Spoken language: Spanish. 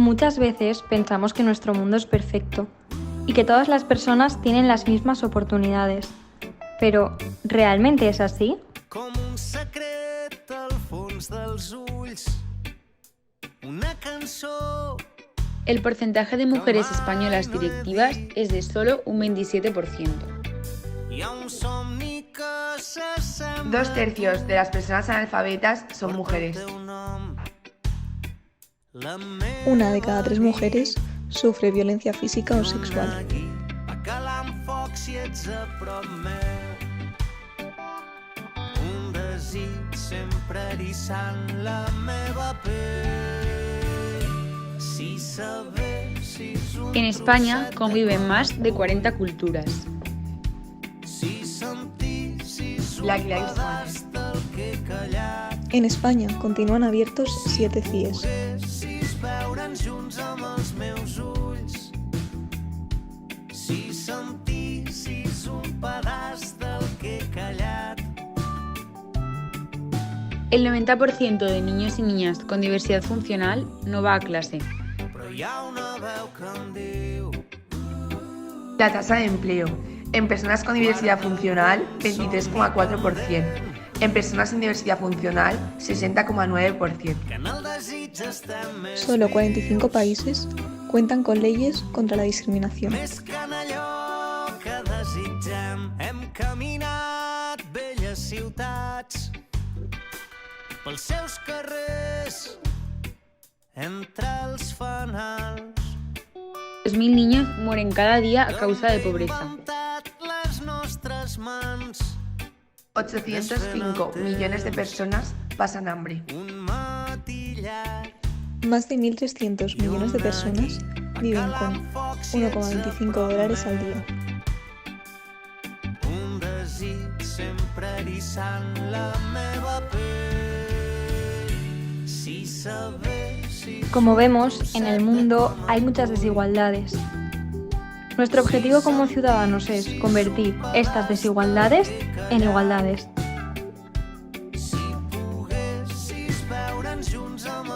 Muchas veces pensamos que nuestro mundo es perfecto y que todas las personas tienen las mismas oportunidades. Pero, ¿realmente es así? Com un secret al fons dels ulls, una cançó. El porcentaje de mujeres españolas directivas es de solo un 27%. Hi ha un somni que s'assembla. 2/3 de las personas analfabetas son mujeres. Una de cada 3 mujeres sufre violencia física o sexual. Va calant foc si ets a prop meu. Un desig sempre eriçant la meva pell. Si sabessis un En España conviven más de 40 culturas. si sentissis un Black Lives pedaç del que he callat. En España continúan abiertos 7 CIES. Poguessis veure'ns junts amb els meus ulls. Si sentissis un pedaç del que he callat. El 90% de niños y niñas con diversidad funcional no va a clase. Però hi ha una veu que em diu. La tasa de empleo. En personas con diversidad funcional, 23,4%. En personas sin diversidad funcional, 60,9%. Que en el desig estem més Solo 45 países cuentan con leyes contra la discriminación. Més que en allò que desitgem. Hem caminat velles ciutats pels seus carrers, entre els fanals. 2.000 niños mueren cada día a causa de pobreza. Inventat les nostres mans. 805 millones de personas pasan hambre. Un matillat. Más de 1.300 millones de personas viven con $1,25 al día. Un desig sempre eriçant la meva pell. Si sabessis. Como vemos, en el mundo hay muchas desigualdades. Nuestro objetivo como ciudadanos es convertir estas desigualdades en igualdades. Si poguessis veure'ns junts amb